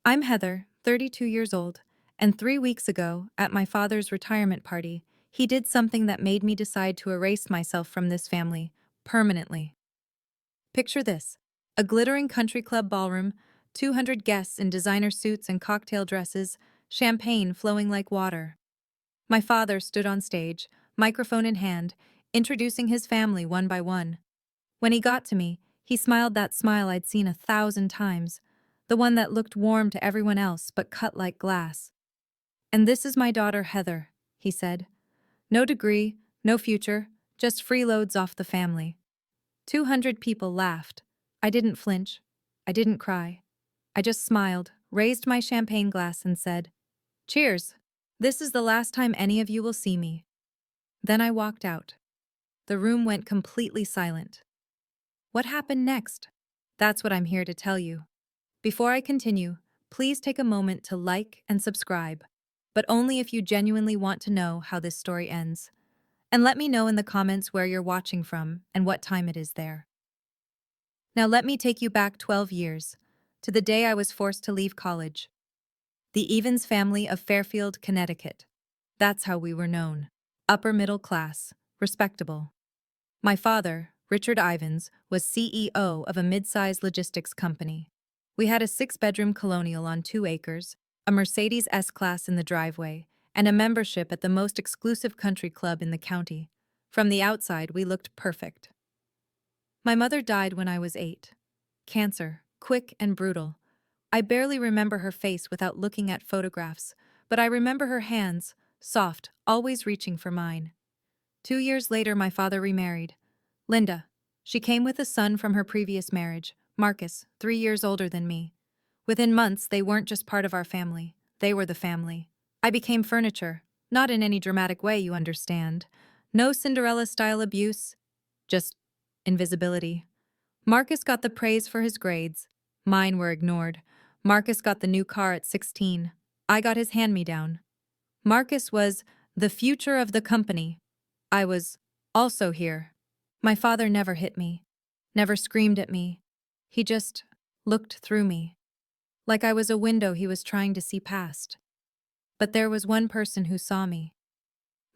I'm Heather, 32 years old, and 3 weeks ago, at my father's retirement party, he did something that made me decide to erase myself from this family, permanently. Picture this: a glittering country club ballroom, 200 guests in designer suits and cocktail dresses, champagne flowing like water. My father stood on stage, microphone in hand, introducing his family one by one. When he got to me, he smiled that smile I'd seen 1,000 times, the one that looked warm to everyone else but cut like glass. "And this is my daughter Heather," he said. "No degree, no future, just freeloads off the family." 200 people laughed. I didn't flinch. I didn't cry. I just smiled, raised my champagne glass, and said, "Cheers. This is the last time any of you will see me." Then I walked out. The room went completely silent. What happened next? That's what I'm here to tell you. Before I continue, please take a moment to like and subscribe, but only if you genuinely want to know how this story ends. And let me know in the comments where you're watching from and what time it is there. Now let me take you back 12 years, to the day I was forced to leave college. The Evans family of Fairfield, Connecticut. That's how we were known. Upper middle class, respectable. My father, Richard Ivans, was CEO of a mid-sized logistics company. We had a 6-bedroom colonial on 2 acres, a Mercedes S-Class in the driveway, and a membership at the most exclusive country club in the county. From the outside, we looked perfect. My mother died when I was 8. Cancer, quick and brutal. I barely remember her face without looking at photographs, but I remember her hands, soft, always reaching for mine. 2 years later, my father remarried. Linda. She came with a son from her previous marriage, Marcus, 3 years older than me. Within months, they weren't just part of our family. They were the family. I became furniture. Not in any dramatic way, you understand. No Cinderella-style abuse. Just invisibility. Marcus got the praise for his grades. Mine were ignored. Marcus got the new car at 16. I got his hand-me-down. Marcus was the future of the company. I was also here. My father never hit me, never screamed at me. He just looked through me, like I was a window he was trying to see past. But there was one person who saw me.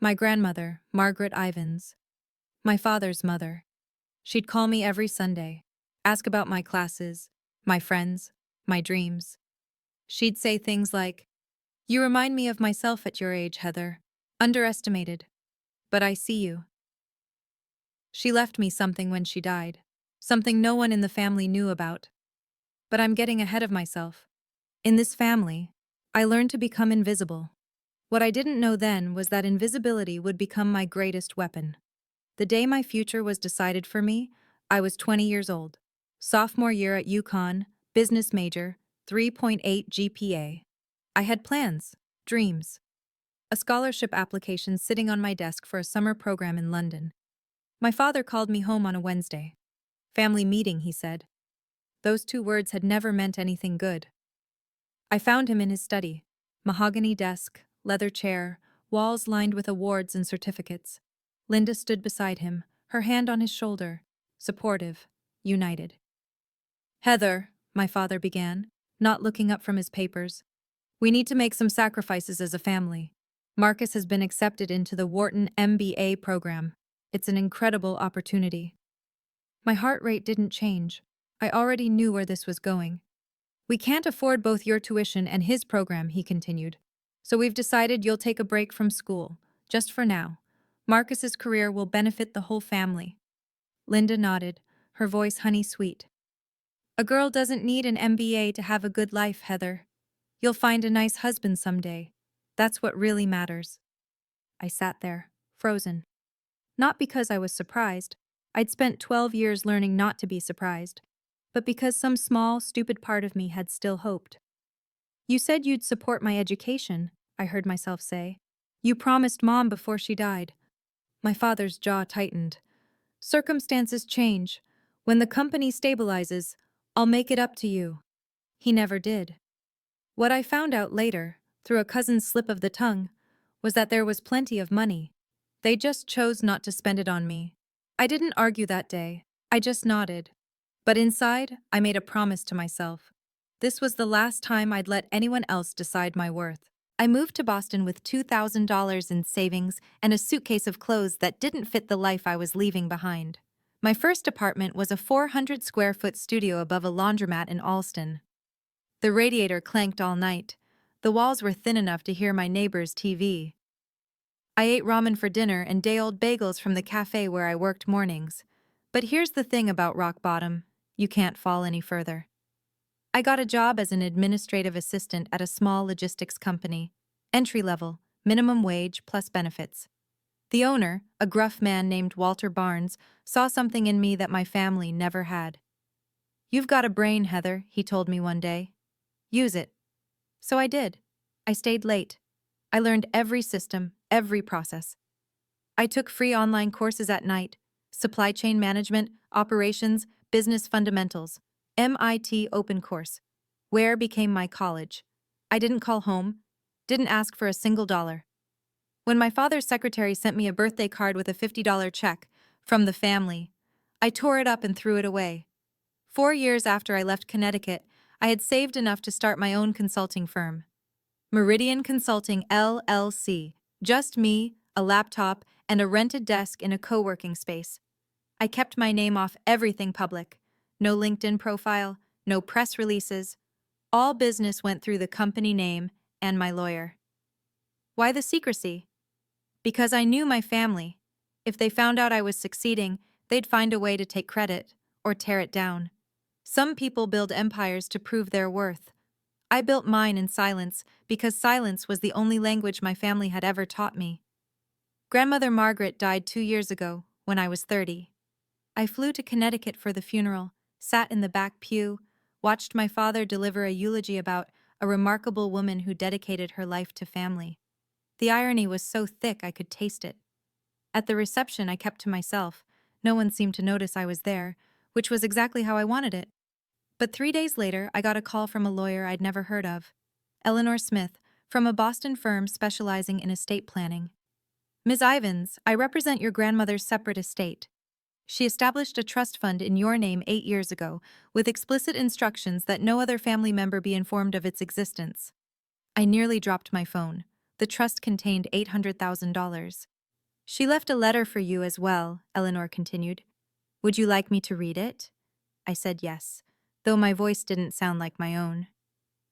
My grandmother, Margaret Ivans. My father's mother. She'd call me every Sunday, ask about my classes, my friends, my dreams. She'd say things like, "You remind me of myself at your age, Heather. Underestimated. But I see you." She left me something when she died, something no one in the family knew about. But I'm getting ahead of myself. In this family, I learned to become invisible. What I didn't know then was that invisibility would become my greatest weapon. The day my future was decided for me, I was 20 years old. Sophomore year at UConn, business major, 3.8 GPA. I had plans, dreams. A scholarship application sitting on my desk for a summer program in London. My father called me home on a Wednesday. "Family meeting," he said. Those 2 words had never meant anything good. I found him in his study. Mahogany desk, leather chair, walls lined with awards and certificates. Linda stood beside him, her hand on his shoulder, supportive, united. "Heather," my father began, not looking up from his papers, "we need to make some sacrifices as a family. Marcus has been accepted into the Wharton MBA program. It's an incredible opportunity." My heart rate didn't change. I already knew where this was going. "We can't afford both your tuition and his program," he continued. "So we've decided you'll take a break from school, just for now. Marcus's career will benefit the whole family." Linda nodded, her voice honey-sweet. "A girl doesn't need an MBA to have a good life, Heather. You'll find a nice husband someday. That's what really matters." I sat there, frozen. Not because I was surprised. I'd spent 12 years learning not to be surprised, but because some small, stupid part of me had still hoped. "You said you'd support my education," I heard myself say. "You promised Mom before she died." My father's jaw tightened. "Circumstances change. When the company stabilizes, I'll make it up to you." He never did. What I found out later, through a cousin's slip of the tongue, was that there was plenty of money. They just chose not to spend it on me. I didn't argue that day. I just nodded. But inside, I made a promise to myself. This was the last time I'd let anyone else decide my worth. I moved to Boston with $2,000 in savings and a suitcase of clothes that didn't fit the life I was leaving behind. My first apartment was a 400 square foot studio above a laundromat in Allston. The radiator clanked all night. The walls were thin enough to hear my neighbor's TV. I ate ramen for dinner and day-old bagels from the cafe where I worked mornings. But here's the thing about rock bottom: you can't fall any further. I got a job as an administrative assistant at a small logistics company. Entry level, minimum wage plus benefits. The owner, a gruff man named Walter Barnes, saw something in me that my family never had. "You've got a brain, Heather," he told me one day. "Use it." So I did. I stayed late. I learned every system, every process. I took free online courses at night: supply chain management, operations, business fundamentals. MIT Open Course. Where became my college. I didn't call home, didn't ask for a single dollar. When my father's secretary sent me a birthday card with a $50 check from the family, I tore it up and threw it away. 4 years after I left Connecticut, I had saved enough to start my own consulting firm. Meridian Consulting LLC. Just me, a laptop, and a rented desk in a co-working space. I kept my name off everything public. No LinkedIn profile, no press releases. All business went through the company name and my lawyer. Why the secrecy? Because I knew my family. If they found out I was succeeding, they'd find a way to take credit or tear it down. Some people build empires to prove their worth. I built mine in silence because silence was the only language my family had ever taught me. Grandmother Margaret died 2 years ago, when I was 30. I flew to Connecticut for the funeral, sat in the back pew, watched my father deliver a eulogy about a remarkable woman who dedicated her life to family. The irony was so thick I could taste it. At the reception, I kept to myself. No one seemed to notice I was there, which was exactly how I wanted it. But 3 days later, I got a call from a lawyer I'd never heard of. Eleanor Smith, from a Boston firm specializing in estate planning. "Ms. Ivins, I represent your grandmother's separate estate. She established a trust fund in your name 8 years ago, with explicit instructions that no other family member be informed of its existence." I nearly dropped my phone. The trust contained $800,000. "She left a letter for you as well," Eleanor continued. "Would you like me to read it?" I said yes, though my voice didn't sound like my own.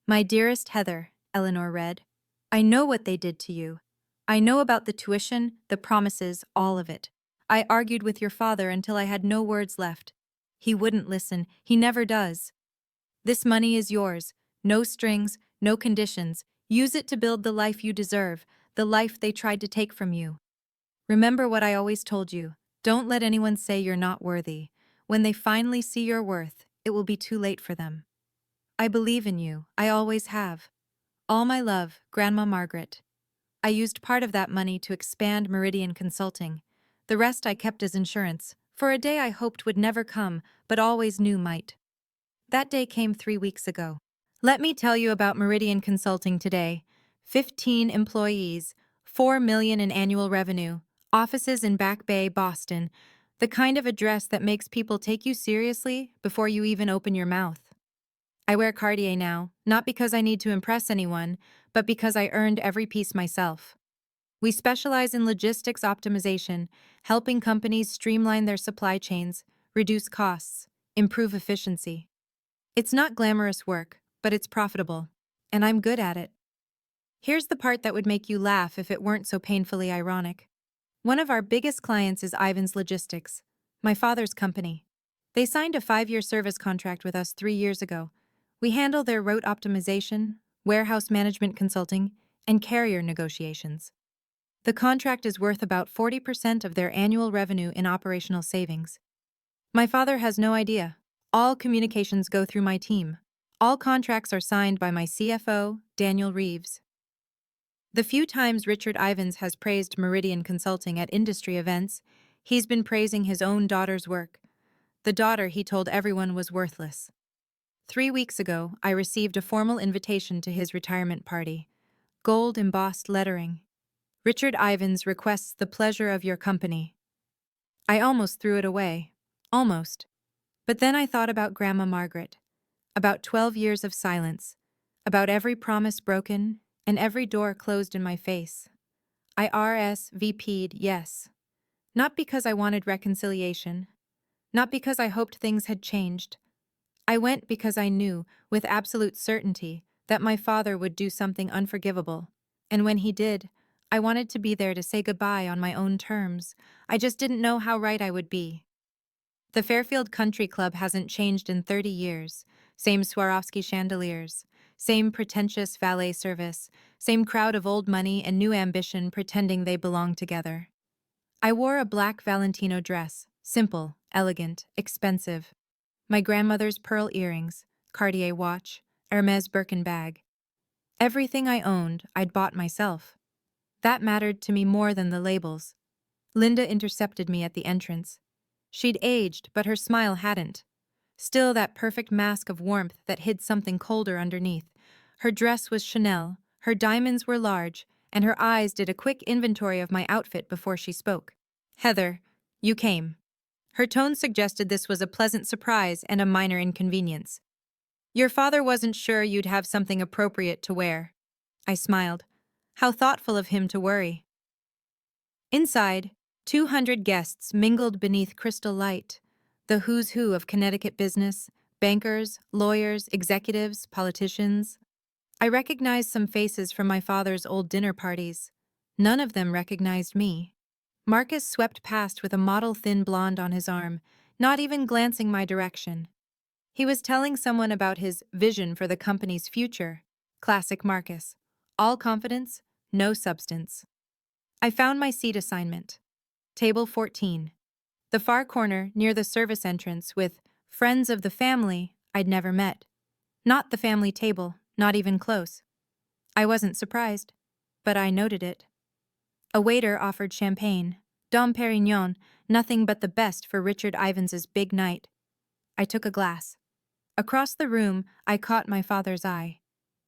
"My dearest Heather," Eleanor read, "I know what they did to you. I know about the tuition, the promises, all of it. I argued with your father until I had no words left. He wouldn't listen. He never does. This money is yours. No strings, no conditions. Use it to build the life you deserve, the life they tried to take from you. Remember what I always told you. Don't let anyone say you're not worthy. When they finally see your worth, it will be too late for them. I believe in you. I always have. All my love, Grandma Margaret." I used part of that money to expand Meridian Consulting. The rest I kept as insurance, for a day I hoped would never come, but always knew might. That day came 3 weeks ago. Let me tell you about Meridian Consulting today. 15 employees, $4 million in annual revenue, offices in Back Bay, Boston, the kind of address that makes people take you seriously before you even open your mouth. I wear Cartier now, not because I need to impress anyone, but because I earned every piece myself. We specialize in logistics optimization, helping companies streamline their supply chains, reduce costs, improve efficiency. It's not glamorous work, but it's profitable, and I'm good at it. Here's the part that would make you laugh if it weren't so painfully ironic. One of our biggest clients is Ivan's Logistics, my father's company. They signed a 5-year service contract with us 3 years ago. We handle their route optimization, warehouse management consulting, and carrier negotiations. The contract is worth about 40% of their annual revenue in operational savings. My father has no idea. All communications go through my team. All contracts are signed by my CFO, Daniel Reeves. The few times Richard Ivins has praised Meridian Consulting at industry events, he's been praising his own daughter's work. The daughter he told everyone was worthless. 3 weeks ago, I received a formal invitation to his retirement party. Gold embossed lettering. "Richard Ivins requests the pleasure of your company." I almost threw it away. Almost. But then I thought about Grandma Margaret. About 12 years of silence. About every promise broken and every door closed in my face. I RSVP'd yes. Not because I wanted reconciliation. Not because I hoped things had changed. I went because I knew, with absolute certainty, that my father would do something unforgivable. And when he did, I wanted to be there to say goodbye on my own terms. I just didn't know how right I would be. The Fairfield Country Club hasn't changed in 30 years. Same Swarovski chandeliers, same pretentious valet service, same crowd of old money and new ambition pretending they belong together. I wore a black Valentino dress, simple, elegant, expensive. My grandmother's pearl earrings, Cartier watch, Hermes Birkin bag. Everything I owned, I'd bought myself. That mattered to me more than the labels. Linda intercepted me at the entrance. She'd aged, but her smile hadn't. Still that perfect mask of warmth that hid something colder underneath. Her dress was Chanel, her diamonds were large, and her eyes did a quick inventory of my outfit before she spoke. Heather, you came. Her tone suggested this was a pleasant surprise and a minor inconvenience. Your father wasn't sure you'd have something appropriate to wear. I smiled. How thoughtful of him to worry. Inside, 200 guests mingled beneath crystal light. The who's who of Connecticut business, bankers, lawyers, executives, politicians. I recognized some faces from my father's old dinner parties. None of them recognized me. Marcus swept past with a model thin blonde on his arm, not even glancing my direction. He was telling someone about his vision for the company's future. Classic Marcus. All confidence, no substance. I found my seat assignment. Table 14. The far corner near the service entrance with friends of the family I'd never met. Not the family table, not even close. I wasn't surprised, but I noted it. A waiter offered champagne, Dom Perignon, nothing but the best for Richard Ivans's big night. I took a glass. Across the room, I caught my father's eye.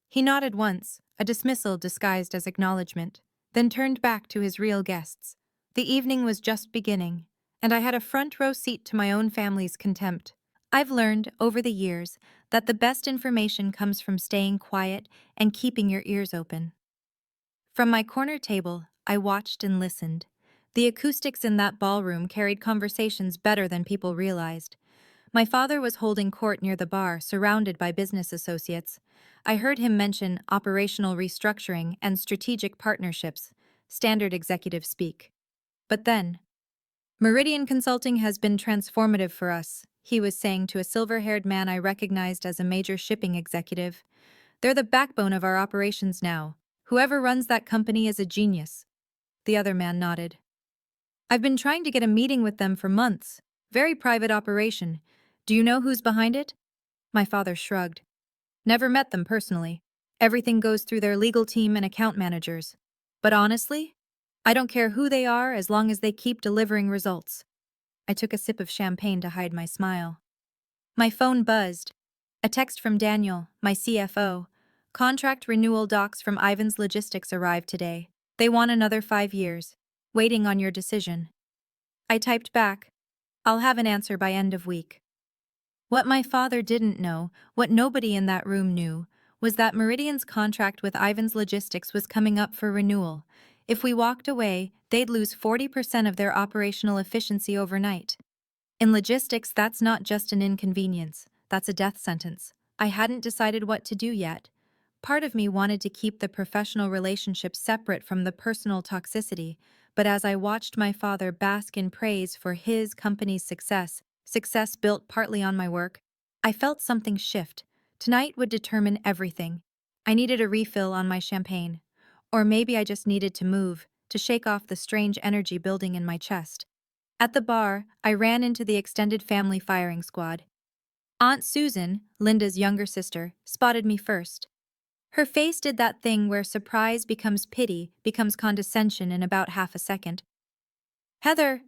He nodded once, a dismissal disguised as acknowledgement, then turned back to his real guests. The evening was just beginning, and I had a front row seat to my own family's contempt. I've learned, over the years, that the best information comes from staying quiet and keeping your ears open. From my corner table, I watched and listened. The acoustics in that ballroom carried conversations better than people realized. My father was holding court near the bar, surrounded by business associates. I heard him mention operational restructuring and strategic partnerships, standard executive speak. But then, Meridian Consulting has been transformative for us, he was saying to a silver-haired man I recognized as a major shipping executive. They're the backbone of our operations now. Whoever runs that company is a genius. The other man nodded. I've been trying to get a meeting with them for months. Very private operation. Do you know who's behind it? My father shrugged. Never met them personally. Everything goes through their legal team and account managers. But honestly, I don't care who they are as long as they keep delivering results. I took a sip of champagne to hide my smile. My phone buzzed. A text from Daniel, my CFO. Contract renewal docs from Ivan's Logistics arrived today. They want another 5 years. Waiting on your decision. I typed back. I'll have an answer by end of week. What my father didn't know, what nobody in that room knew, was that Meridian's contract with Ivan's Logistics was coming up for renewal. If we walked away, they'd lose 40% of their operational efficiency overnight. In logistics, that's not just an inconvenience, that's a death sentence. I hadn't decided what to do yet. Part of me wanted to keep the professional relationship separate from the personal toxicity, but as I watched my father bask in praise for his company's success built partly on my work, I felt something shift. Tonight would determine everything. I needed a refill on my champagne. Or maybe I just needed to move, to shake off the strange energy building in my chest. At the bar, I ran into the extended family firing squad. Aunt Susan, Linda's younger sister, spotted me first. Her face did that thing where surprise becomes pity, becomes condescension in about half a second. Heather!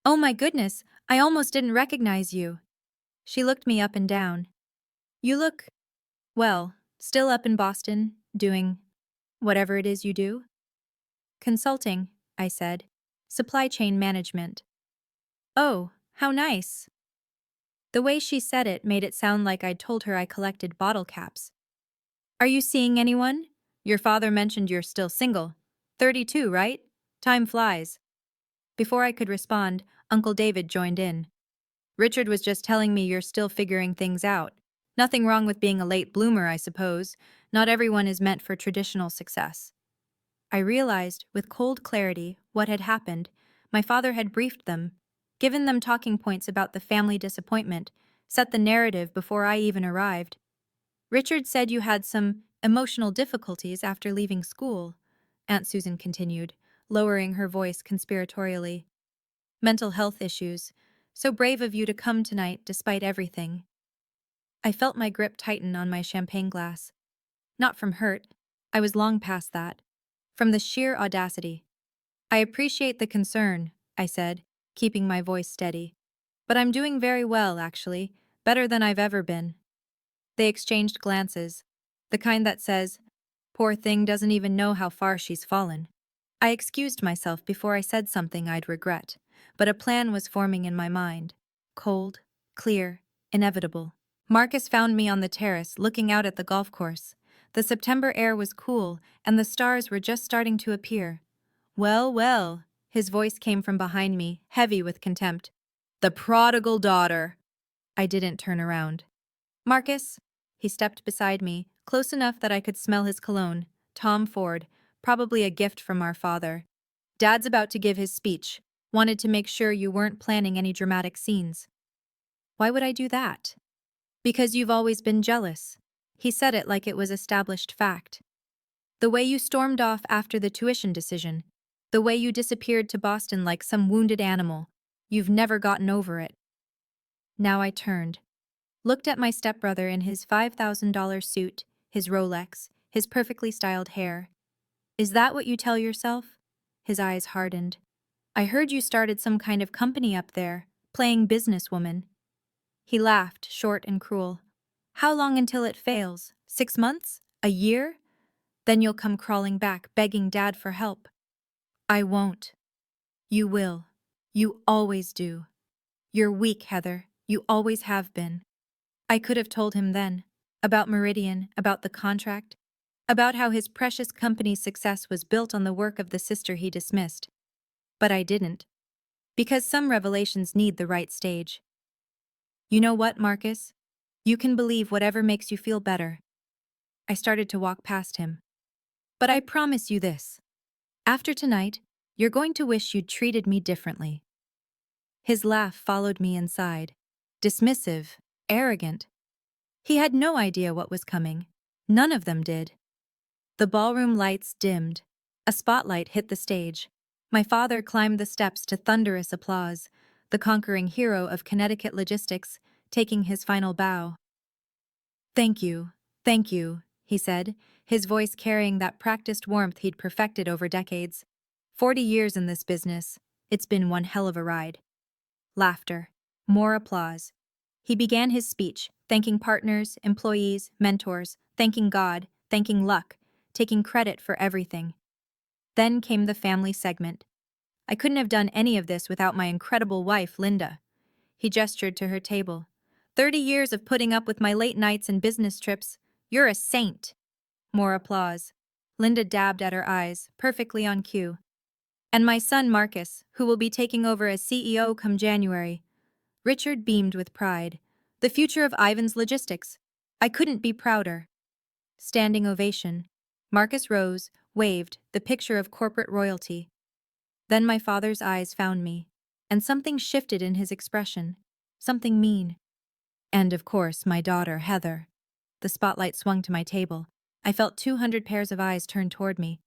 Oh my goodness, I almost didn't recognize you. She looked me up and down. You look, well, still up in Boston, doing whatever it is you do? Consulting, I said. Supply chain management. Oh, how nice. The way she said it made it sound like I'd told her I collected bottle caps. Are you seeing anyone? Your father mentioned you're still single. 32, right? Time flies. Before I could respond, Uncle David joined in. Richard was just telling me you're still figuring things out. Nothing wrong with being a late bloomer, I suppose. Not everyone is meant for traditional success. I realized, with cold clarity, what had happened. My father had briefed them, given them talking points about the family disappointment, set the narrative before I even arrived. Richard said you had some emotional difficulties after leaving school, Aunt Susan continued, lowering her voice conspiratorially. Mental health issues. So brave of you to come tonight despite everything. I felt my grip tighten on my champagne glass. Not from hurt. I was long past that. From the sheer audacity. I appreciate the concern, I said, keeping my voice steady. But I'm doing very well, actually. Better than I've ever been. They exchanged glances. The kind that says, poor thing doesn't even know how far she's fallen. I excused myself before I said something I'd regret, but a plan was forming in my mind. Cold, clear, inevitable. Marcus found me on the terrace looking out at the golf course. The September air was cool, and the stars were just starting to appear. Well, well, his voice came from behind me, heavy with contempt. The prodigal daughter. I didn't turn around. Marcus? He stepped beside me, close enough that I could smell his cologne. Tom Ford, probably a gift from our father. Dad's about to give his speech. Wanted to make sure you weren't planning any dramatic scenes. Why would I do that? Because you've always been jealous. He said it like it was established fact. The way you stormed off after the tuition decision. The way you disappeared to Boston like some wounded animal. You've never gotten over it. Now I turned. Looked at my stepbrother in his $5,000 suit, his Rolex, his perfectly styled hair. Is that what you tell yourself? His eyes hardened. I heard you started some kind of company up there, playing businesswoman. He laughed, short and cruel. How long until it fails? 6 months? A year? Then you'll come crawling back, begging Dad for help. I won't. You will. You always do. You're weak, Heather. You always have been. I could have told him then. About Meridian, about the contract, about how his precious company's success was built on the work of the sister he dismissed. But I didn't. Because some revelations need the right stage. You know what, Marcus? You can believe whatever makes you feel better. I started to walk past him. But I promise you this. After tonight, you're going to wish you'd treated me differently. His laugh followed me inside. Dismissive, arrogant. He had no idea what was coming. None of them did. The ballroom lights dimmed. A spotlight hit the stage. My father climbed the steps to thunderous applause, the conquering hero of Connecticut logistics, taking his final bow. Thank you, he said, his voice carrying that practiced warmth he'd perfected over decades. 40 years in this business. It's been one hell of a ride. Laughter. More applause. He began his speech, thanking partners, employees, mentors, thanking God, thanking luck, taking credit for everything. Then came the family segment. I couldn't have done any of this without my incredible wife, Linda. He gestured to her table. 30 years of putting up with my late nights and business trips. You're a saint. More applause. Linda dabbed at her eyes, perfectly on cue. And my son Marcus, who will be taking over as CEO come January. Richard beamed with pride. The future of Ivan's logistics. I couldn't be prouder. Standing ovation. Marcus rose, waved, the picture of corporate royalty. Then my father's eyes found me, and something shifted in his expression. Something mean. And of course, my daughter, Heather. The spotlight swung to my table. I felt 200 pairs of eyes turn toward me.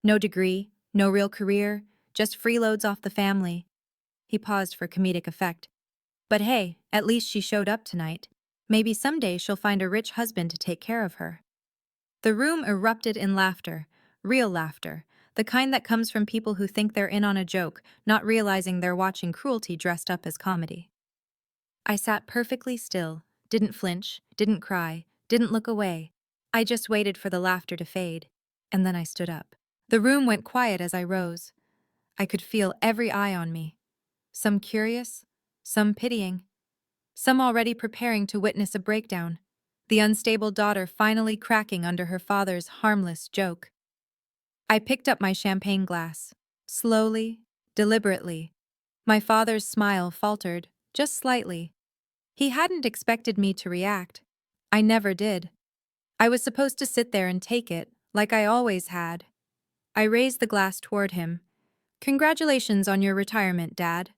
No degree, no real career, just freeloads off the family. He paused for comedic effect. But hey, at least she showed up tonight. Maybe someday she'll find a rich husband to take care of her. The room erupted in laughter, real laughter, the kind that comes from people who think they're in on a joke, not realizing they're watching cruelty dressed up as comedy. I sat perfectly still, didn't flinch, didn't cry, didn't look away. I just waited for the laughter to fade, and then I stood up. The room went quiet as I rose. I could feel every eye on me. Some curious, some pitying. some already preparing to witness a breakdown, the unstable daughter finally cracking under her father's harmless joke. I picked up my champagne glass. Slowly, deliberately. My father's smile faltered, just slightly. He hadn't expected me to react. I never did. I was supposed to sit there and take it, like I always had. I raised the glass toward him. "Congratulations on your retirement, Dad."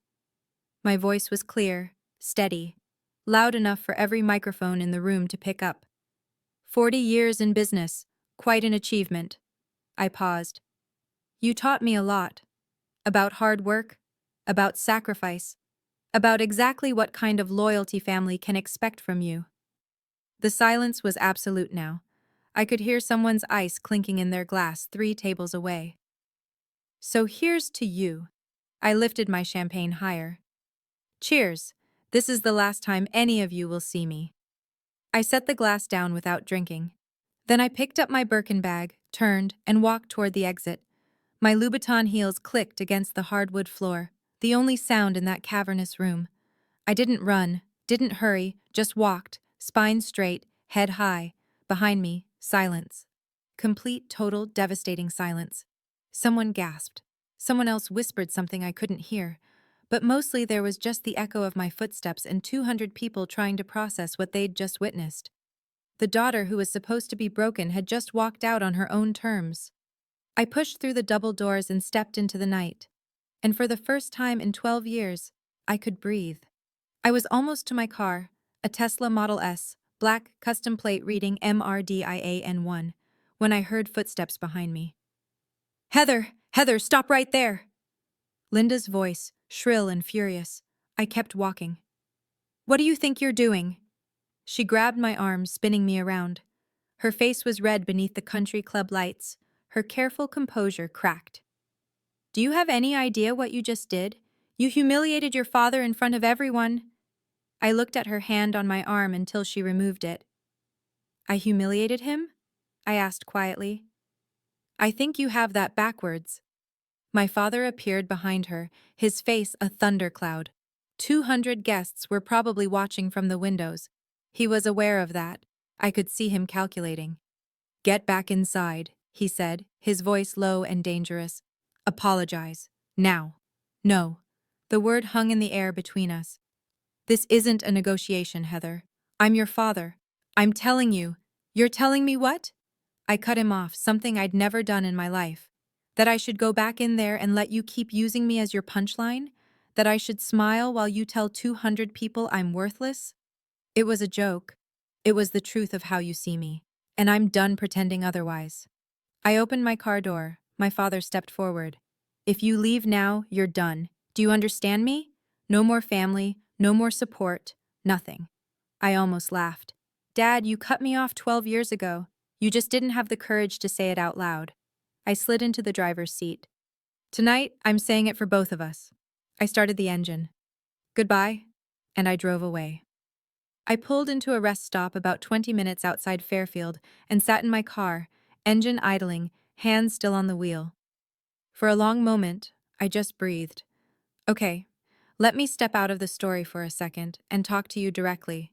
My voice was clear, steady, loud enough for every microphone in the room to pick up. 40 years in business, quite an achievement. I paused. You taught me a lot. About hard work, about sacrifice, about exactly what kind of loyalty family can expect from you. The silence was absolute now. I could hear someone's ice clinking in their glass 3 tables away. So here's to you. I lifted my champagne higher. Cheers. This is the last time any of you will see me. I set the glass down without drinking. Then I picked up my Birkin bag, turned, and walked toward the exit. My Louboutin heels clicked against the hardwood floor, the only sound in that cavernous room. I didn't run, didn't hurry, just walked, spine straight, head high. Behind me, silence. Complete, total, devastating silence. Someone gasped. Someone else whispered something I couldn't hear. But mostly there was just the echo of my footsteps and 200 people trying to process what they'd just witnessed. The daughter who was supposed to be broken had just walked out on her own terms. I pushed through the double doors and stepped into the night. And for the first time in 12 years, I could breathe. I was almost to my car, a Tesla Model S, black custom plate reading MRDIAN1, when I heard footsteps behind me. "Heather! Heather, stop right there!" Linda's voice, shrill and furious. I kept walking. "What do you think you're doing?" She grabbed my arm, spinning me around. Her face was red beneath the country club lights. Her careful composure cracked. "Do you have any idea what you just did? You humiliated your father in front of everyone." I looked at her hand on my arm until she removed it. "I humiliated him?" I asked quietly. "I think you have that backwards." My father appeared behind her, his face a thundercloud. 200 guests were probably watching from the windows. He was aware of that. I could see him calculating. "Get back inside," he said, his voice low and dangerous. "Apologize. Now." "No." The word hung in the air between us. "This isn't a negotiation, Heather. I'm your father. I'm telling you." "You're telling me what?" I cut him off, something I'd never done in my life. That I should go back in there and let you keep using me as your punchline? That I should smile while you tell 200 people I'm worthless? It was a joke. It was the truth of how you see me. And I'm done pretending otherwise. I opened my car door. My father stepped forward. "If you leave now, you're done. Do you understand me? No more family, no more support, nothing." I almost laughed. "Dad, you cut me off 12 years ago. You just didn't have the courage to say it out loud." I slid into the driver's seat. "Tonight, I'm saying it for both of us." I started the engine. "Goodbye," and I drove away. I pulled into a rest stop about 20 minutes outside Fairfield and sat in my car, engine idling, hands still on the wheel. For a long moment, I just breathed. Okay, let me step out of the story for a second and talk to you directly.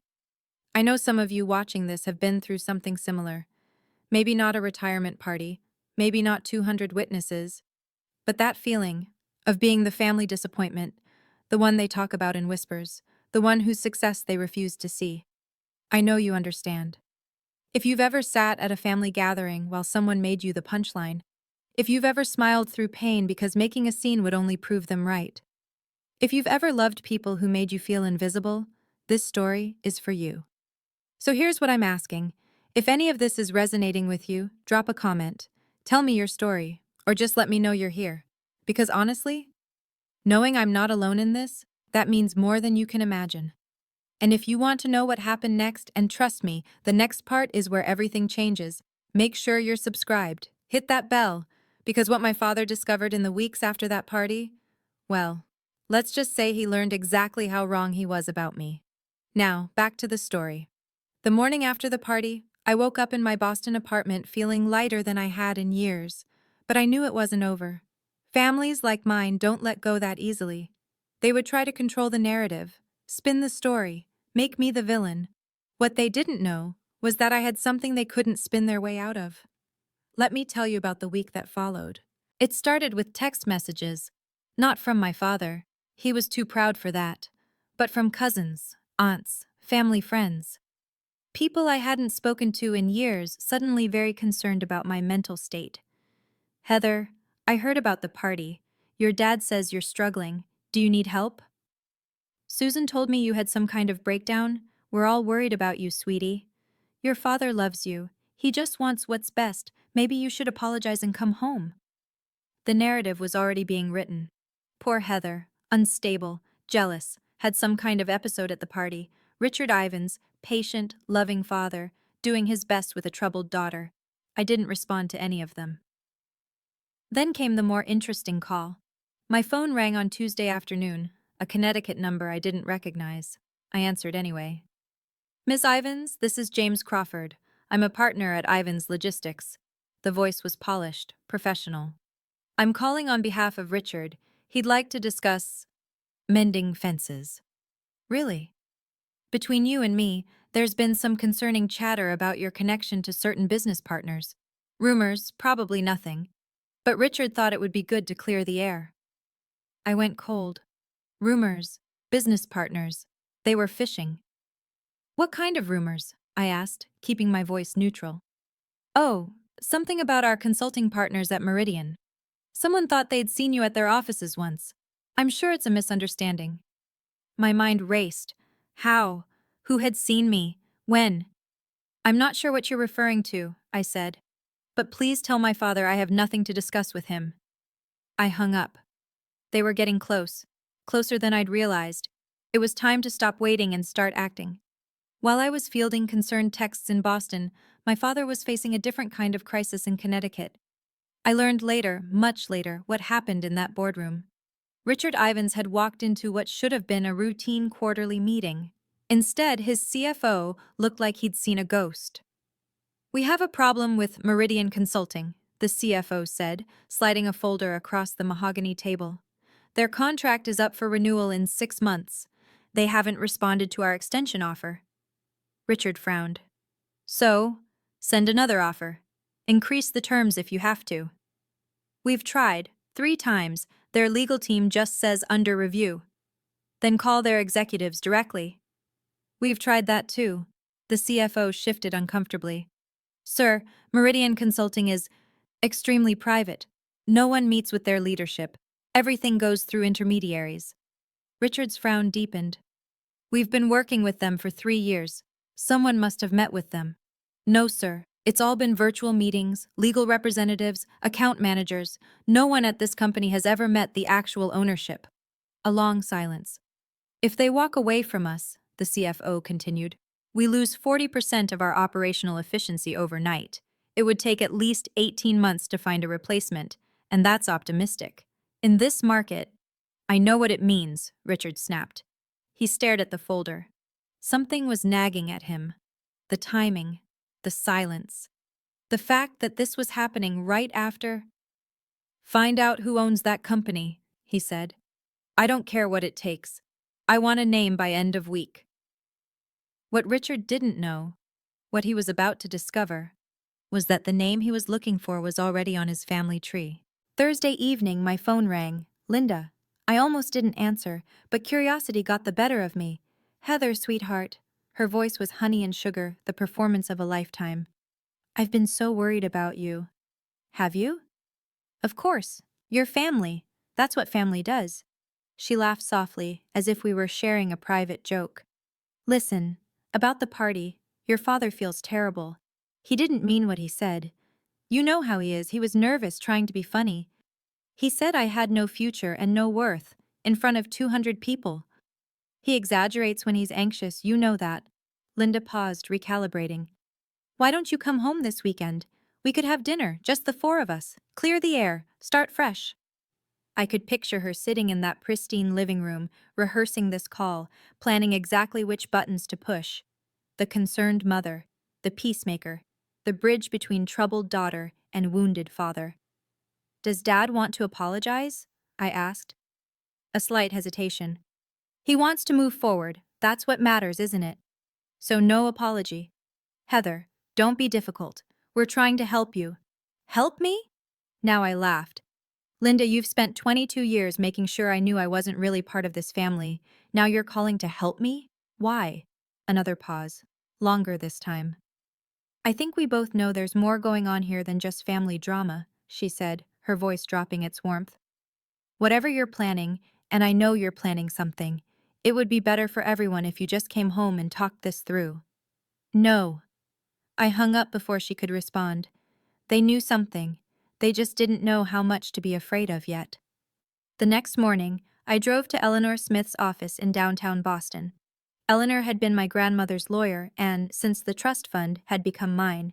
I know some of you watching this have been through something similar. Maybe not a retirement party, maybe not 200 witnesses, but that feeling of being the family disappointment, the one they talk about in whispers, the one whose success they refuse to see. I know you understand. If you've ever sat at a family gathering while someone made you the punchline, if you've ever smiled through pain because making a scene would only prove them right, if you've ever loved people who made you feel invisible, this story is for you. So here's what I'm asking. If any of this is resonating with you, drop a comment. Tell me your story, or just let me know you're here. Because honestly, knowing I'm not alone in this, that means more than you can imagine. And if you want to know what happened next, and trust me, the next part is where everything changes, make sure you're subscribed. Hit that bell, because what my father discovered in the weeks after that party, well, let's just say he learned exactly how wrong he was about me. Now, back to the story. The morning after the party, I woke up in my Boston apartment feeling lighter than I had in years, but I knew it wasn't over. Families like mine don't let go that easily. They would try to control the narrative, spin the story, Make me the villain. What they didn't know was that I had something they couldn't spin their way out of. Let me tell you about the week that followed. It started with text messages. Not from my father. He was too proud for that. But from cousins, aunts, family friends. People I hadn't spoken to in years, suddenly very concerned about my mental state. Heather, I heard about the party. Your dad says you're struggling. Do you need help? Susan told me you had some kind of breakdown. We're all worried about you, sweetie. Your father loves you. He just wants what's best. Maybe you should apologize and come home. The narrative was already being written. Poor Heather, unstable, jealous, had some kind of episode at the party. Richard Ivins, patient, loving father, doing his best with a troubled daughter. I didn't respond to any of them. Then came the more interesting call. My phone rang on Tuesday afternoon, a Connecticut number I didn't recognize. I answered anyway. Miss Ivins, this is James Crawford. I'm a partner at Ivins Logistics. The voice was polished, professional. I'm calling on behalf of Richard. He'd like to discuss mending fences. Really? Between you and me, there's been some concerning chatter about your connection to certain business partners. Rumors, probably nothing. But Richard thought it would be good to clear the air. I went cold. Rumors, business partners. They were fishing. What kind of rumors? I asked, keeping my voice neutral. Oh, something about our consulting partners at Meridian. Someone thought they'd seen you at their offices once. I'm sure it's a misunderstanding. My mind raced. How? Who had seen me? When? I'm not sure what you're referring to, I said. But please tell my father I have nothing to discuss with him. I hung up. They were getting close. Closer than I'd realized. It was time to stop waiting and start acting. While I was fielding concerned texts in Boston, my father was facing a different kind of crisis in Connecticut. I learned later, much later, what happened in that boardroom. Richard Ivins had walked into what should have been a routine quarterly meeting. Instead, his CFO looked like he'd seen a ghost. We have a problem with Meridian Consulting, the CFO said, sliding a folder across the mahogany table. Their contract is up for renewal in 6 months. They haven't responded to our extension offer. Richard frowned. So, send another offer. Increase the terms if you have to. We've tried, 3 times. Their legal team just says under review. Then call their executives directly. We've tried that too. The CFO shifted uncomfortably. Sir, Meridian Consulting is extremely private. No one meets with their leadership. Everything goes through intermediaries. Richard's frown deepened. We've been working with them for 3 years. Someone must have met with them. No, sir. It's all been virtual meetings, legal representatives, account managers. No one at this company has ever met the actual ownership. A long silence. If they walk away from us, the CFO continued, we lose 40% of our operational efficiency overnight. It would take at least 18 months to find a replacement, and that's optimistic. In this market, I know what it means, Richard snapped. He stared at the folder. Something was nagging at him. The timing, the silence, the fact that this was happening right after. Find out who owns that company, he said. I don't care what it takes. I want a name by end of week. What Richard didn't know, what he was about to discover, was that the name he was looking for was already on his family tree. Thursday evening, my phone rang. Linda. I almost didn't answer, but curiosity got the better of me. Heather, sweetheart. Her voice was honey and sugar, the performance of a lifetime. I've been so worried about you. Have you? Of course. Your family. That's what family does. She laughed softly, as if we were sharing a private joke. Listen, about the party, your father feels terrible. He didn't mean what he said. You know how he is. He was nervous, trying to be funny. He said I had no future and no worth, in front of 200 people. He exaggerates when he's anxious, you know that. Linda paused, recalibrating. Why don't you come home this weekend? We could have dinner, just the 4 of us. Clear the air, start fresh. I could picture her sitting in that pristine living room, rehearsing this call, planning exactly which buttons to push. The concerned mother, the peacemaker, the bridge between troubled daughter and wounded father. Does Dad want to apologize? I asked. A slight hesitation. He wants to move forward, That's what matters, isn't it? So no apology. Heather, don't be difficult. We're trying to help you. Help me? Now I laughed. Linda, you've spent 22 years making sure I knew I wasn't really part of this family. Now you're calling to help me? Why? Another pause. Longer this time. I think we both know there's more going on here than just family drama, she said, her voice dropping its warmth. Whatever you're planning, and I know you're planning something, it would be better for everyone if you just came home and talked this through. No. I hung up before she could respond. They knew something. They just didn't know how much to be afraid of yet. The next morning, I drove to Eleanor Smith's office in downtown Boston. Eleanor had been my grandmother's lawyer and, since the trust fund, had become mine.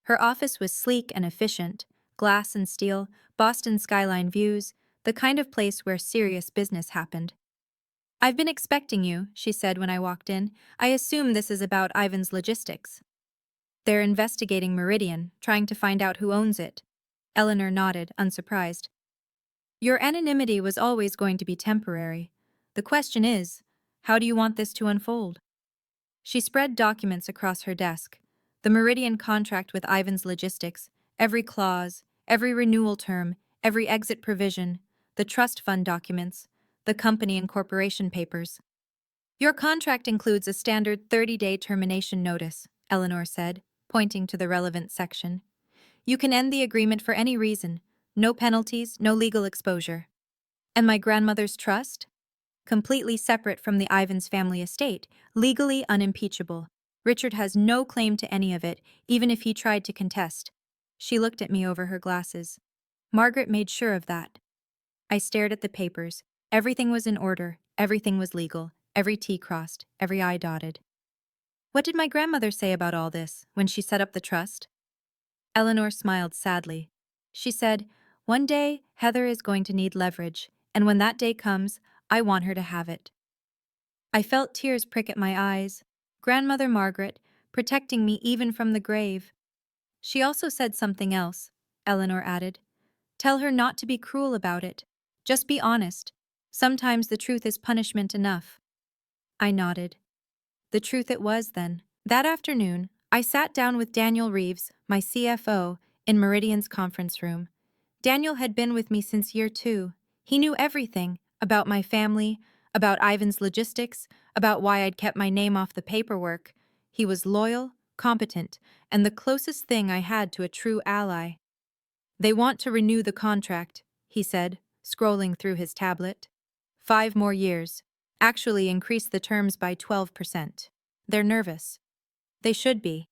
Her office was sleek and efficient, glass and steel, Boston skyline views, the kind of place where serious business happened. I've been expecting you, she said when I walked in. I assume this is about Ivan's Logistics. They're investigating Meridian, trying to find out who owns it. Eleanor nodded, unsurprised. Your anonymity was always going to be temporary. The question is, how do you want this to unfold? She spread documents across her desk. The Meridian contract with Ivan's Logistics, every clause, every renewal term, every exit provision, the trust fund documents, the company and corporation papers. Your contract includes a standard 30-day termination notice, Eleanor said, pointing to the relevant section. You can end the agreement for any reason. No penalties, no legal exposure. And my grandmother's trust? Completely separate from the Ivans family estate, legally unimpeachable. Richard has no claim to any of it, even if he tried to contest. She looked at me over her glasses. Margaret made sure of that. I stared at the papers. Everything was in order, everything was legal, every T crossed, every I dotted. What did my grandmother say about all this when she set up the trust? Eleanor smiled sadly. She said, "One day, Heather is going to need leverage, and when that day comes, I want her to have it." I felt tears prick at my eyes. Grandmother Margaret, protecting me even from the grave. She also said something else, Eleanor added. Tell her not to be cruel about it. Just be honest. Sometimes the truth is punishment enough. I nodded. The truth it was, then. That afternoon, I sat down with Daniel Reeves, my CFO, in Meridian's conference room. Daniel had been with me since year 2. He knew everything about my family, about Ivan's Logistics, about why I'd kept my name off the paperwork. He was loyal, competent, and the closest thing I had to a true ally. They want to renew the contract, he said, scrolling through his tablet. 5 more years. Actually increase the terms by 12%. They're nervous. They should be.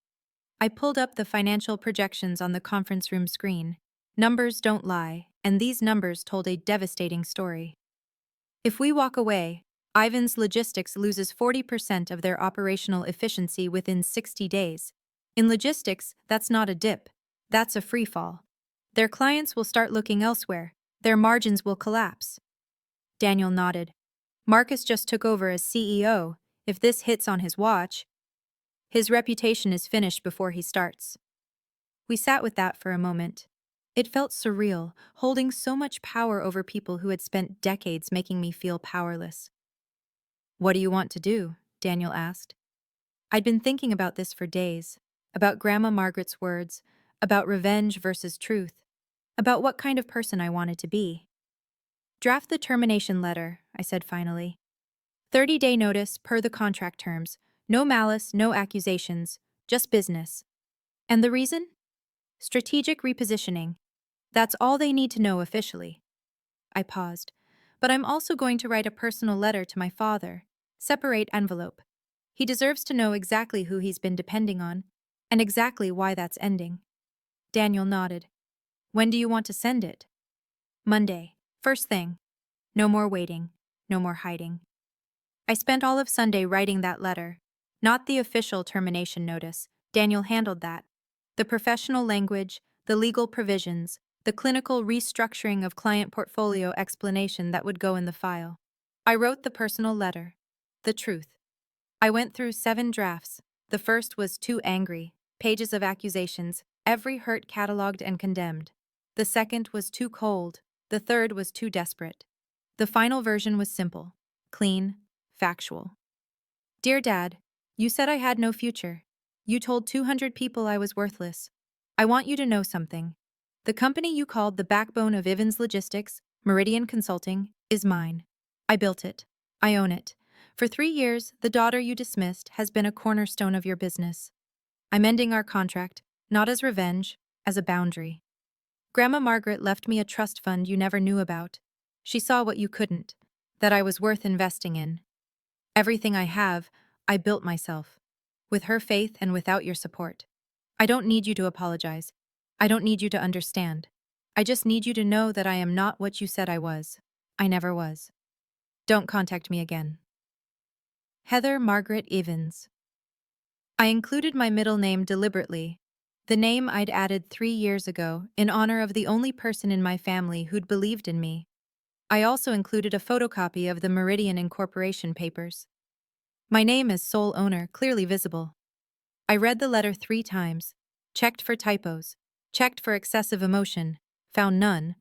I pulled up the financial projections on the conference room screen. Numbers don't lie, and these numbers told a devastating story. If we walk away, Ivan's Logistics loses 40% of their operational efficiency within 60 days. In logistics, that's not a dip. That's a free fall. Their clients will start looking elsewhere. Their margins will collapse. Daniel nodded. Marcus just took over as CEO. If this hits on his watch, his reputation is finished before he starts. We sat with that for a moment. It felt surreal, holding so much power over people who had spent decades making me feel powerless. What do you want to do? Daniel asked. I'd been thinking about this for days, about Grandma Margaret's words, about revenge versus truth, about what kind of person I wanted to be. Draft the termination letter, I said finally. 30-day notice per the contract terms. No malice, no accusations, just business. And the reason? Strategic repositioning. That's all they need to know officially. I paused. But I'm also going to write a personal letter to my father. Separate envelope. He deserves to know exactly who he's been depending on, and exactly why that's ending. Daniel nodded. When do you want to send it? Monday. First thing. No more waiting. No more hiding. I spent all of Sunday writing that letter. Not the official termination notice. Daniel handled that. The professional language, the legal provisions, the clinical restructuring of client portfolio explanation that would go in the file. I wrote the personal letter. The truth. I went through 7 drafts. The first was too angry. Pages of accusations, every hurt cataloged and condemned. The second was too cold. The third was too desperate. The final version was simple, clean, factual. Dear Dad, you said I had no future. You told 200 people I was worthless. I want you to know something. The company you called the backbone of Ivins Logistics, Meridian Consulting, is mine. I built it. I own it. For 3 years, the daughter you dismissed has been a cornerstone of your business. I'm ending our contract, not as revenge, as a boundary. Grandma Margaret left me a trust fund you never knew about. She saw what you couldn't, that I was worth investing in. Everything I have, I built myself. With her faith and without your support. I don't need you to apologize. I don't need you to understand. I just need you to know that I am not what you said I was. I never was. Don't contact me again. Heather Margaret Evans. I included my middle name deliberately, the name I'd added 3 years ago in honor of the only person in my family who'd believed in me. I also included a photocopy of the Meridian Incorporation papers. My name as sole owner clearly visible. I read the letter 3 times, checked for typos, checked for excessive emotion, found none,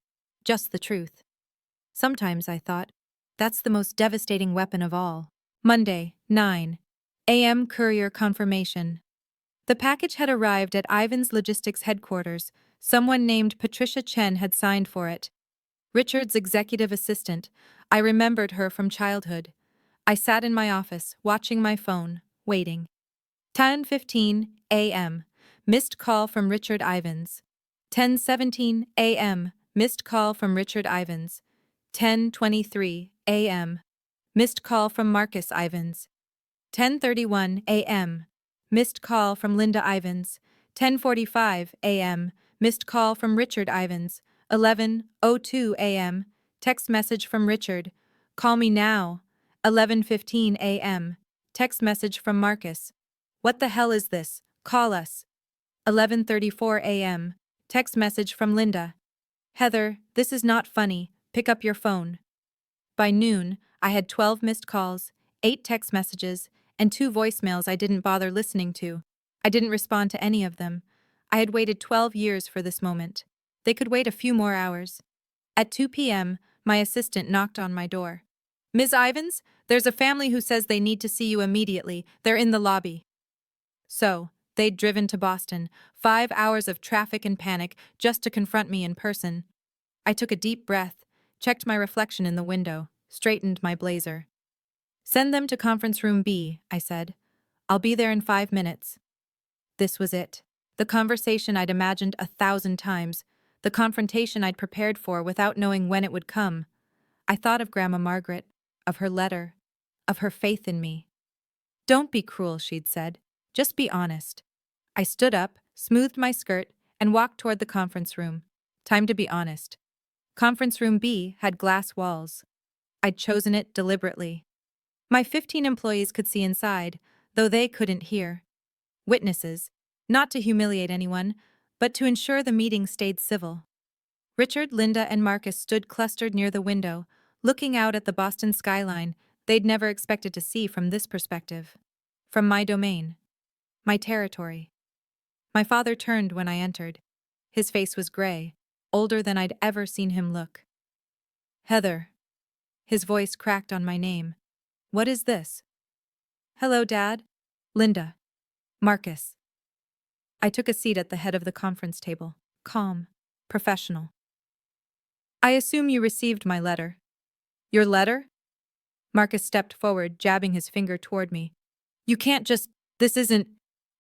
just the truth. Sometimes I thought, that's the most devastating weapon of all. Monday, 9 a.m. Courier confirmation. The package had arrived at Ivan's Logistics headquarters. Someone named Patricia Chen had signed for it. Richard's executive assistant. I remembered her from childhood. I sat in my office, watching my phone, waiting. 10:15 a.m. Missed call from Richard Ivans. 10:17 a.m. Missed call from Richard Ivans. 10:23 a.m. Missed call from Marcus Ivans. 10:31 a.m. Missed call from Linda Ivans. 10:45 a.m. Missed call from Richard Ivans. 11:02 a.m. Text message from Richard. Call me now. 11:15 a.m. Text message from Marcus. What the hell is this? Call us. 11:34 a.m. Text message from Linda. Heather, this is not funny. Pick up your phone. By noon, I had 12 missed calls, 8 text messages, and 2 voicemails I didn't bother listening to. I didn't respond to any of them. I had waited 12 years for this moment. They could wait a few more hours. At 2 p.m., my assistant knocked on my door. Ms. Ivans, there's a family who says they need to see you immediately. They're in the lobby. So, they'd driven to Boston, 5 hours of traffic and panic just to confront me in person. I took a deep breath, checked my reflection in the window, straightened my blazer. Send them to conference room B, I said. I'll be there in 5 minutes. This was it. The conversation I'd imagined 1,000 times. The confrontation I'd prepared for without knowing when it would come. I thought of Grandma Margaret, of her letter, of her faith in me. Don't be cruel, she'd said. Just be honest. I stood up, smoothed my skirt, and walked toward the conference room. Time to be honest. Conference room B had glass walls. I'd chosen it deliberately. My 15 employees could see inside, though they couldn't hear. Witnesses, not to humiliate anyone, but to ensure the meeting stayed civil. Richard, Linda, and Marcus stood clustered near the window, looking out at the Boston skyline they'd never expected to see from this perspective. From my domain. My territory. My father turned when I entered. His face was gray, older than I'd ever seen him look. Heather. His voice cracked on my name. What is this? Hello, Dad. Linda. Marcus. I took a seat at the head of the conference table, calm, professional. I assume you received my letter. Your letter? Marcus stepped forward, jabbing his finger toward me. You can't just… This isn't…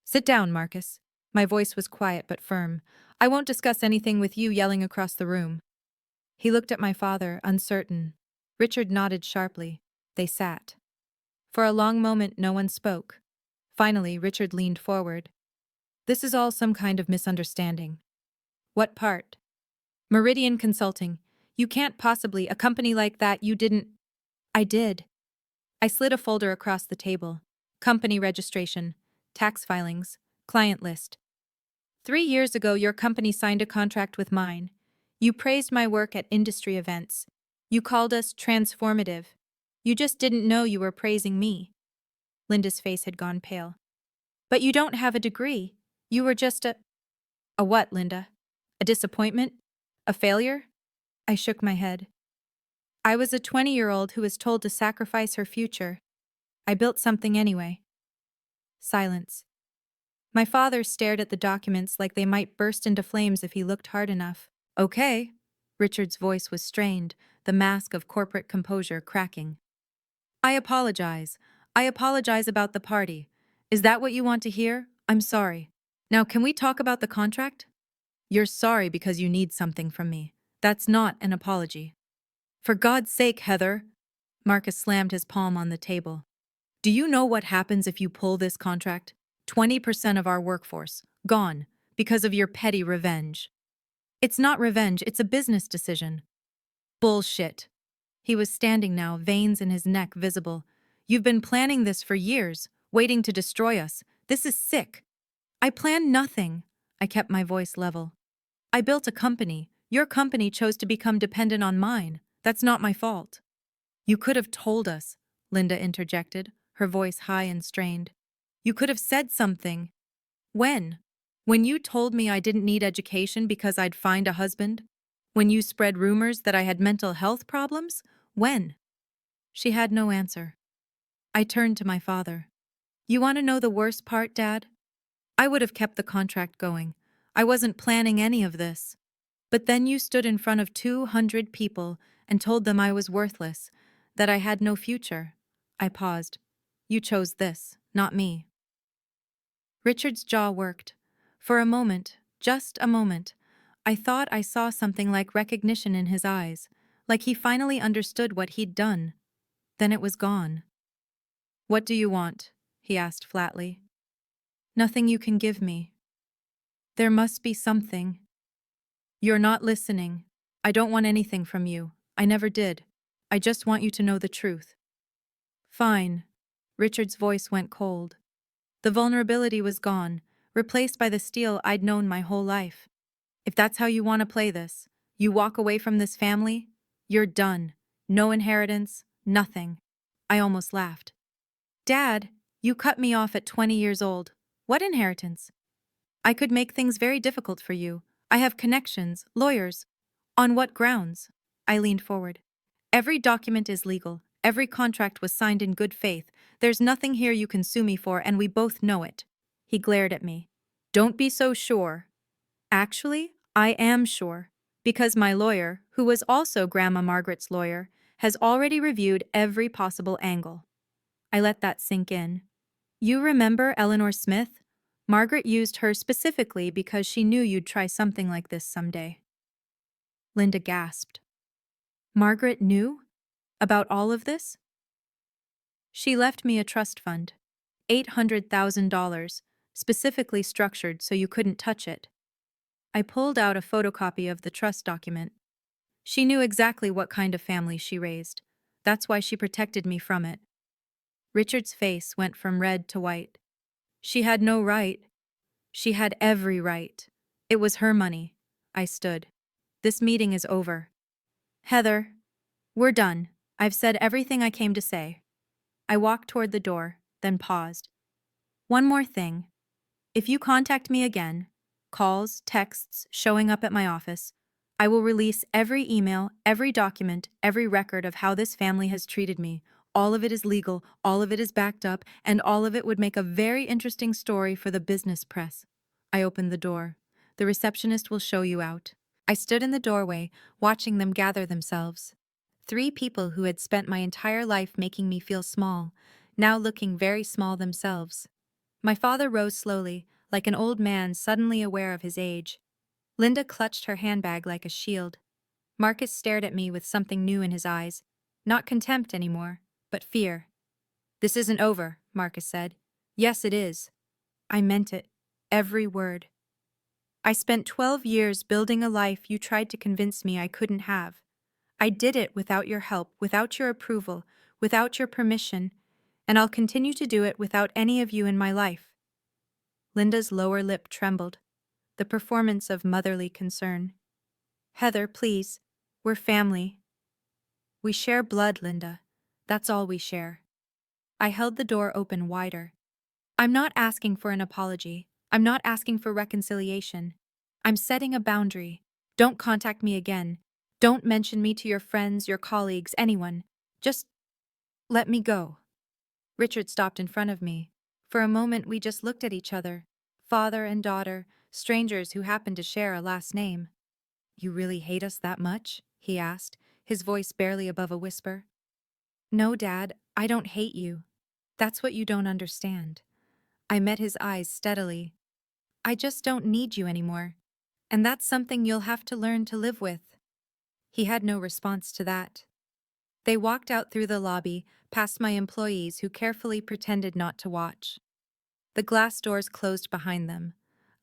Sit down, Marcus. My voice was quiet but firm. I won't discuss anything with you yelling across the room. He looked at my father, uncertain. Richard nodded sharply. They sat. For a long moment, no one spoke. Finally, Richard leaned forward. This is all some kind of misunderstanding. What part? Meridian Consulting. You can't possibly, a company like that, you didn't… I did. I slid a folder across the table. Company registration, tax filings, client list. 3 years ago, your company signed a contract with mine. You praised my work at industry events. You called us transformative. You just didn't know you were praising me. Linda's face had gone pale. But you don't have a degree. You were just a what, Linda? A disappointment? A failure? I shook my head. I was a 20-year-old who was told to sacrifice her future. I built something anyway. Silence. My father stared at the documents like they might burst into flames if he looked hard enough. Okay. Richard's voice was strained, the mask of corporate composure cracking. I apologize. I apologize about the party. Is that what you want to hear? I'm sorry. Now, can we talk about the contract? You're sorry because you need something from me. That's not an apology. For God's sake, Heather. Marcus slammed his palm on the table. Do you know what happens if you pull this contract? 20% of our workforce, gone, because of your petty revenge. It's not revenge, it's a business decision. Bullshit. He was standing now, veins in his neck visible. You've been planning this for years, waiting to destroy us. This is sick. I planned nothing. I kept my voice level. I built a company. Your company chose to become dependent on mine. That's not my fault. You could have told us, Linda interjected, her voice high and strained. You could have said something. When? When you told me I didn't need education because I'd find a husband? When you spread rumors that I had mental health problems? When? She had no answer. I turned to my father. You want to know the worst part, Dad? I would have kept the contract going. I wasn't planning any of this. But then you stood in front of 200 people and told them I was worthless, that I had no future. I paused. You chose this, not me. Richard's jaw worked. For a moment, just a moment, I thought I saw something like recognition in his eyes, like he finally understood what he'd done. Then it was gone. What do you want? He asked flatly. Nothing you can give me. There must be something. You're not listening. I don't want anything from you. I never did. I just want you to know the truth. Fine. Richard's voice went cold. The vulnerability was gone, replaced by the steel I'd known my whole life. If that's how you want to play this, you walk away from this family, you're done. No inheritance, nothing. I almost laughed. Dad, you cut me off at 20 years old. What inheritance? I could make things very difficult for you. I have connections, lawyers. On what grounds? I leaned forward. Every document is legal. Every contract was signed in good faith. There's nothing here you can sue me for, and we both know it. He glared at me. Don't be so sure. Actually, I am sure. Because my lawyer, who was also Grandma Margaret's lawyer, has already reviewed every possible angle. I let that sink in. You remember Eleanor Smith? Margaret used her specifically because she knew you'd try something like this someday. Linda gasped. Margaret knew? About all of this? She left me a trust fund. $800,000, specifically structured so you couldn't touch it. I pulled out a photocopy of the trust document. She knew exactly what kind of family she raised. That's why she protected me from it. Richard's face went from red to white. She had no right. She had every right. It was her money. I stood. This meeting is over. Heather, we're done. I've said everything I came to say. I walked toward the door, then paused. One more thing. If you contact me again, calls, texts, showing up at my office, I will release every email, every document, every record of how this family has treated me. All of it is legal, all of it is backed up, and all of it would make a very interesting story for the business press. I opened the door. The receptionist will show you out. I stood in the doorway, watching them gather themselves. 3 people who had spent my entire life making me feel small, now looking very small themselves. My father rose slowly, like an old man suddenly aware of his age. Linda clutched her handbag like a shield. Marcus stared at me with something new in his eyes. Not contempt anymore, but fear. This isn't over, Marcus said. Yes, it is. I meant it. Every word. I spent 12 years building a life you tried to convince me I couldn't have. I did it without your help, without your approval, without your permission, and I'll continue to do it without any of you in my life. Linda's lower lip trembled, the performance of motherly concern. Heather, please. We're family. We share blood, Linda. That's all we share. I held the door open wider. I'm not asking for an apology. I'm not asking for reconciliation. I'm setting a boundary. Don't contact me again. Don't mention me to your friends, your colleagues, anyone. Just let me go. Richard stopped in front of me. For a moment, we just looked at each other. Father and daughter, strangers who happened to share a last name. You really hate us that much? He asked, his voice barely above a whisper. No, Dad, I don't hate you. That's what you don't understand. I met his eyes steadily. I just don't need you anymore. And that's something you'll have to learn to live with. He had no response to that. They walked out through the lobby, past my employees who carefully pretended not to watch. The glass doors closed behind them.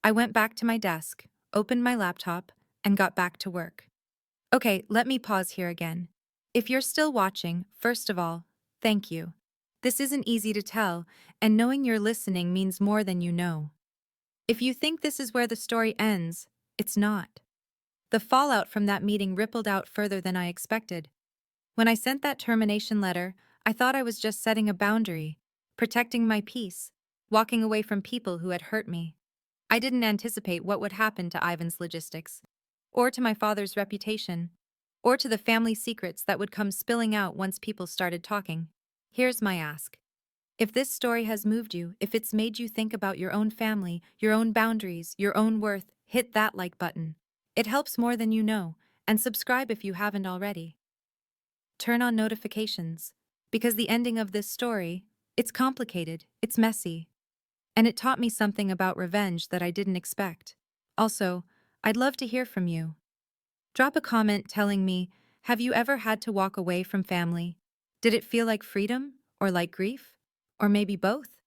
I went back to my desk, opened my laptop, and got back to work. Okay, let me pause here again. If you're still watching, first of all, thank you. This isn't easy to tell, and knowing you're listening means more than you know. If you think this is where the story ends, it's not. The fallout from that meeting rippled out further than I expected. When I sent that termination letter, I thought I was just setting a boundary, protecting my peace, walking away from people who had hurt me. I didn't anticipate what would happen to Ivan's logistics, or to my father's reputation, or to the family secrets that would come spilling out once people started talking. Here's my ask. If this story has moved you, if it's made you think about your own family, your own boundaries, your own worth, hit that like button. It helps more than you know, and subscribe if you haven't already. Turn on notifications, because the ending of this story, it's complicated, it's messy, and it taught me something about revenge that I didn't expect. Also, I'd love to hear from you. Drop a comment telling me, have you ever had to walk away from family? Did it feel like freedom, or like grief? Or maybe both?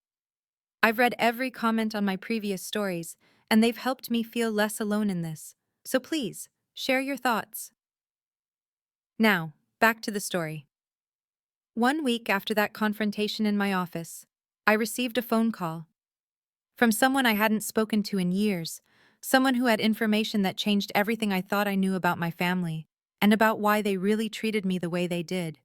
I've read every comment on my previous stories, and they've helped me feel less alone in this. So please, share your thoughts. Now, back to the story. 1 week after that confrontation in my office, I received a phone call from someone I hadn't spoken to in years, someone who had information that changed everything I thought I knew about my family, and about why they really treated me the way they did.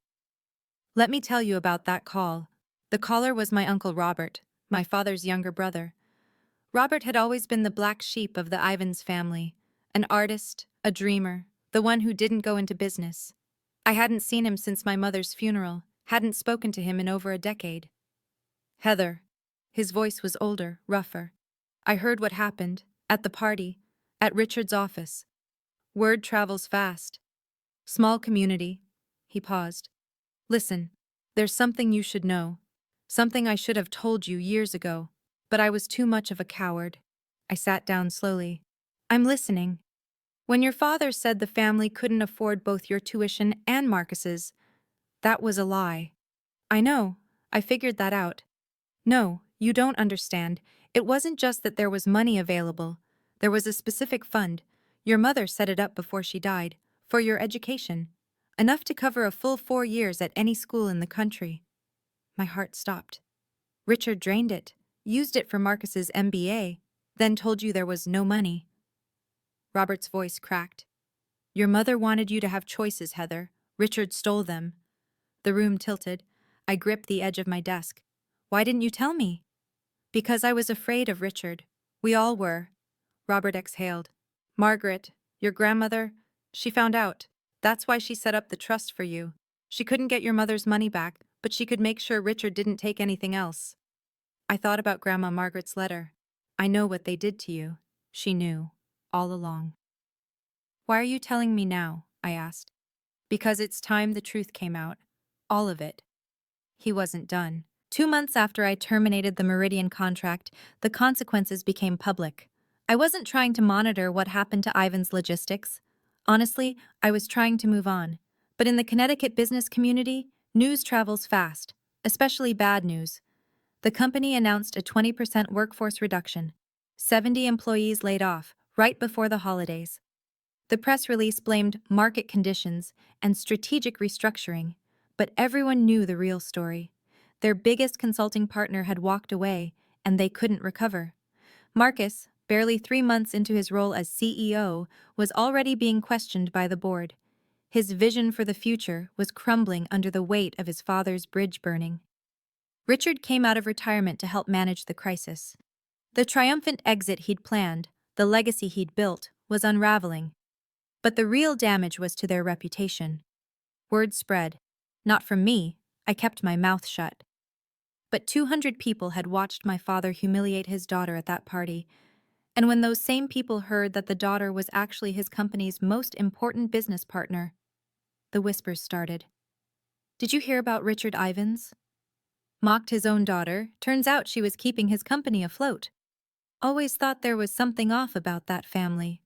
Let me tell you about that call. The caller was my Uncle Robert, my father's younger brother. Robert had always been the black sheep of the Ivans family, an artist, a dreamer, the one who didn't go into business. I hadn't seen him since my mother's funeral, hadn't spoken to him in over a decade. Heather. His voice was older, rougher. I heard what happened, at the party, at Richard's office. Word travels fast. Small community. He paused. Listen, there's something you should know. Something I should have told you years ago, but I was too much of a coward. I sat down slowly. I'm listening. When your father said the family couldn't afford both your tuition and Marcus's, that was a lie. I know, I figured that out. No, you don't understand. It wasn't just that there was money available. There was a specific fund. Your mother set it up before she died, for your education. Enough to cover a full 4 years at any school in the country. My heart stopped. Richard drained it, used it for Marcus's MBA, then told you there was no money. Robert's voice cracked. Your mother wanted you to have choices, Heather. Richard stole them. The room tilted. I gripped the edge of my desk. Why didn't you tell me? Because I was afraid of Richard. We all were. Robert exhaled. Margaret, your grandmother, she found out. That's why she set up the trust for you. She couldn't get your mother's money back, but she could make sure Richard didn't take anything else. I thought about Grandma Margaret's letter. I know what they did to you. She knew, all along. Why are you telling me now? I asked. Because it's time the truth came out. All of it. He wasn't done. 2 months after I terminated the Meridian contract, the consequences became public. I wasn't trying to monitor what happened to Ivan's logistics. Honestly, I was trying to move on. But in the Connecticut business community, news travels fast, especially bad news. The company announced a 20% workforce reduction. 70 employees laid off, right before the holidays. The press release blamed market conditions and strategic restructuring, but everyone knew the real story. Their biggest consulting partner had walked away, and they couldn't recover. Marcus, barely 3 months into his role as CEO, was already being questioned by the board. His vision for the future was crumbling under the weight of his father's bridge burning. Richard came out of retirement to help manage the crisis. The triumphant exit he'd planned, the legacy he'd built, was unraveling. But the real damage was to their reputation. Word spread. Not from me. I kept my mouth shut. But 200 people had watched my father humiliate his daughter at that party, and when those same people heard that the daughter was actually his company's most important business partner, the whispers started. Did you hear about Richard Ivins? Mocked his own daughter, turns out she was keeping his company afloat. Always thought there was something off about that family.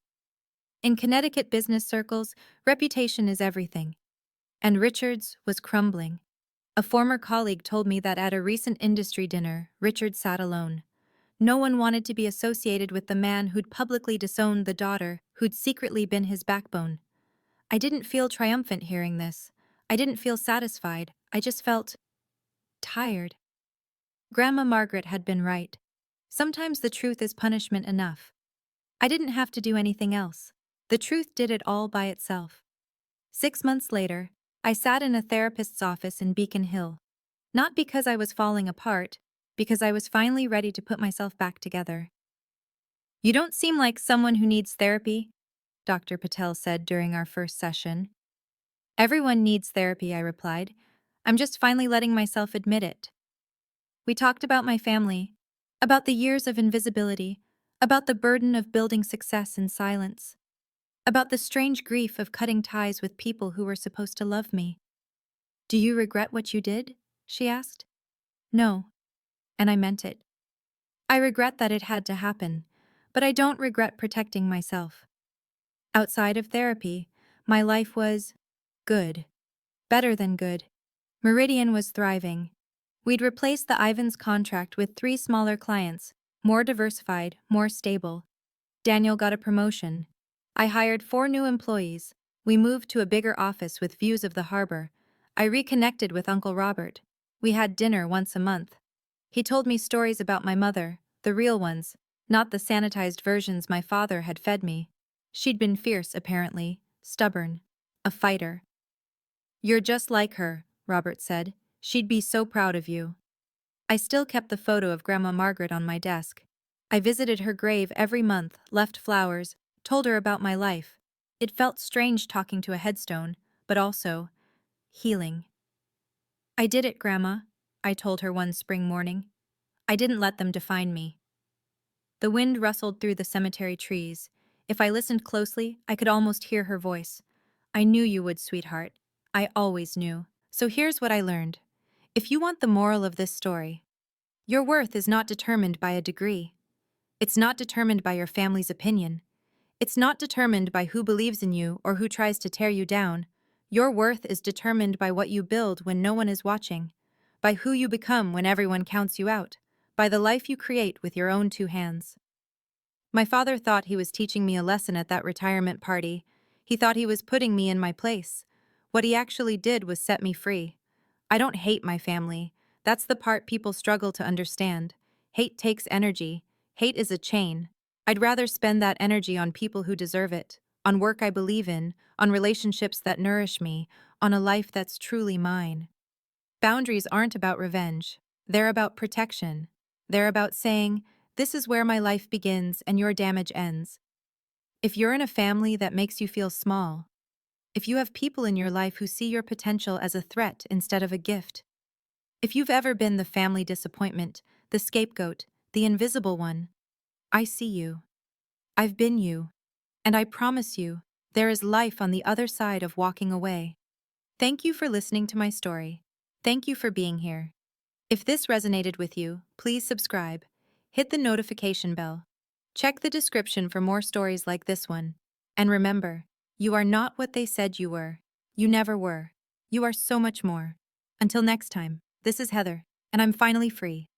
In Connecticut business circles, reputation is everything. And Richard's was crumbling. A former colleague told me that at a recent industry dinner, Richard sat alone. No one wanted to be associated with the man who'd publicly disowned the daughter, who'd secretly been his backbone. I didn't feel triumphant hearing this. I didn't feel satisfied. I just felt tired. Grandma Margaret had been right. Sometimes the truth is punishment enough. I didn't have to do anything else. The truth did it all by itself. 6 months later, I sat in a therapist's office in Beacon Hill. Not because I was falling apart, because I was finally ready to put myself back together. You don't seem like someone who needs therapy, Dr. Patel said during our first session. Everyone needs therapy, I replied. I'm just finally letting myself admit it. We talked about my family, about the years of invisibility, about the burden of building success in silence, about the strange grief of cutting ties with people who were supposed to love me. Do you regret what you did? She asked. No, and I meant it. I regret that it had to happen, but I don't regret protecting myself. Outside of therapy, my life was good. Better than good. Meridian was thriving. We'd replaced the Ivans contract with 3 smaller clients, more diversified, more stable. Daniel got a promotion. I hired 4 new employees. We moved to a bigger office with views of the harbor. I reconnected with Uncle Robert. We had dinner once a month. He told me stories about my mother, the real ones, not the sanitized versions my father had fed me. She'd been fierce, apparently, stubborn, a fighter. You're just like her, Robert said. She'd be so proud of you. I still kept the photo of Grandma Margaret on my desk. I visited her grave every month, left flowers, told her about my life. It felt strange talking to a headstone, but also healing. I did it, Grandma, I told her one spring morning. I didn't let them define me. The wind rustled through the cemetery trees. If I listened closely, I could almost hear her voice. I knew you would, sweetheart. I always knew. So here's what I learned. If you want the moral of this story, your worth is not determined by a degree. It's not determined by your family's opinion. It's not determined by who believes in you or who tries to tear you down. Your worth is determined by what you build when no one is watching, by who you become when everyone counts you out, by the life you create with your own 2 hands. My father thought he was teaching me a lesson at that retirement party. He thought he was putting me in my place. What he actually did was set me free. I don't hate my family. That's the part people struggle to understand. Hate takes energy. Hate is a chain. I'd rather spend that energy on people who deserve it, on work I believe in, on relationships that nourish me, on a life that's truly mine. Boundaries aren't about revenge. They're about protection. They're about saying, this is where my life begins and your damage ends. If you're in a family that makes you feel small, if you have people in your life who see your potential as a threat instead of a gift, if you've ever been the family disappointment, the scapegoat, the invisible one, I see you. I've been you. And I promise you, there is life on the other side of walking away. Thank you for listening to my story. Thank you for being here. If this resonated with you, please subscribe. Hit the notification bell. Check the description for more stories like this one. And remember, you are not what they said you were. You never were. You are so much more. Until next time, this is Heather, and I'm finally free.